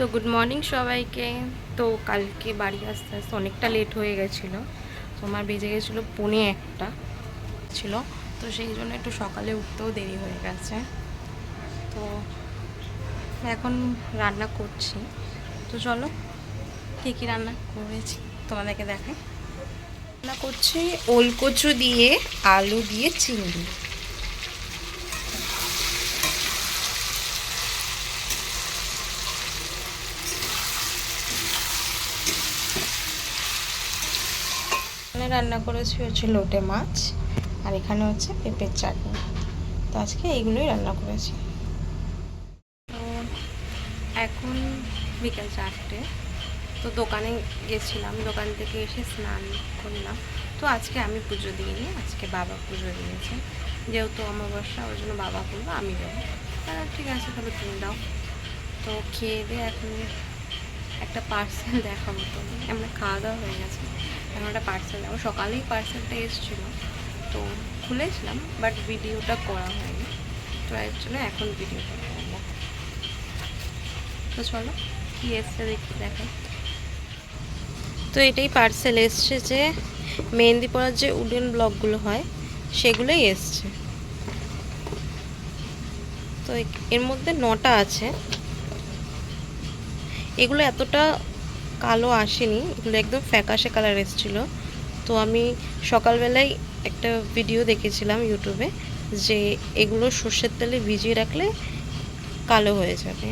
তো good morning সবাইকে। তো কালকে বাড়ি আসতে আসতে অনেকটা লেট হয়ে গেছিলো। তো আমার বেজে গেছিলো 1:45 ছিল। তো সেই জন্য একটু সকালে উঠতেও দেরি হয়ে গেছে। তো এখন রান্না করছি। তো চলো কী কী রান্না করেছি তোমাদেরকে দেখাই। রান্না করছি ওলকচু দিয়ে, আলু দিয়ে, চিংড়ি। রান্না করেছি হচ্ছে লোটে মাছ, আর এখানে হচ্ছে পেঁপের চাটনি। তো আজকে এইগুলোই রান্না করেছি। তো এখন বিকেল 4টে। তো দোকানে গেছিলাম, দোকান থেকে এসে স্নান করলাম। তো আজকে আমি পুজো দিইনি, আজকে বাবা পুজো দিয়েছে। যেহেতু অমাবস্যা, ওই জন্য বাবা করবো, আমি দেবো। ঠিক আছে, তাহলে তুমি দাও। তো খেয়ে দিয়ে এখন একটা পার্সেল দেখাবো। তো আমরা খাওয়া দাওয়া হয়ে গেছে, এখন একটা পার্সেল দেবো। সকালেই পার্সেলটা এসেছিলো, তো খুলেছিলাম, বাট ভিডিওটা করা হয়নি। তো এর জন্য এখন ভিডিওটা করবো। তো চলো কী এসছে দেখতে দেখাই। তো এটাই পার্সেল এসছে, যে মেহেন্দি পরার যে উডেন ব্লকগুলো হয় সেগুলোই এসছে। তো এর মধ্যে 9টা আছে। এগুলো এতটা কালো আসেনি, এগুলো একদম ফ্যাকাশে কালার এসেছিলো। তো আমি সকালবেলায় একটা ভিডিও দেখেছিলাম ইউটিউবে, যে এগুলো সর্ষের তেলে ভিজিয়ে রাখলে কালো হয়ে যাবে,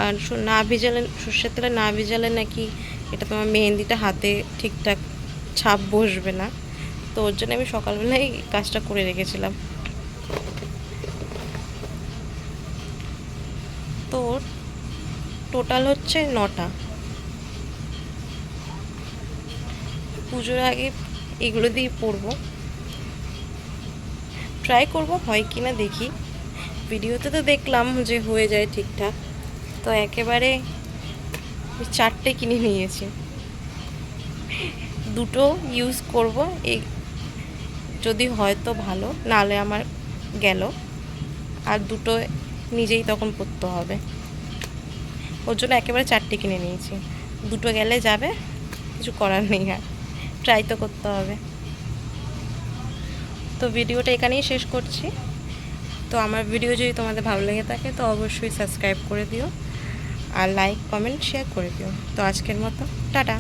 আর না ভিজালে, সর্ষের তেলে না ভিজালে নাকি এটা তোমার মেহেন্দিটা হাতে ঠিকঠাক ছাপ বসবে না। তো ওর জন্য আমি সকালবেলায় কাজটা করে রেখেছিলাম। তো টোটাল হচ্ছে 9টা। পুজোর আগে এগুলো দিয়ে পরবো, ট্রাই করব হয় কি না দেখি। ভিডিওতে তো দেখলাম যে হয়ে যায় ঠিকঠাক, তো একেবারে 4টে কিনে নিয়েছি। 2টো ইউজ করব, এই যদি হয় তো ভালো, নাহলে আমার গেল। আর 2টো নিজেই তখন পরতে হবে, ওর জন্য একেবারে 4টে কিনে নিয়েছি। 2টো গেলে যাবে, কিছু করার নেই, আর ট্রাই তো করতে হবে। তো ভিডিওটা এখানেই শেষ করছি। তো আমার ভিডিও যদি তোমাদের ভালো লেগে থাকে তো অবশ্যই সাবস্ক্রাইব করে দিও, আর লাইক কমেন্ট শেয়ার করে দিও। তো আজকের মতো টাটা।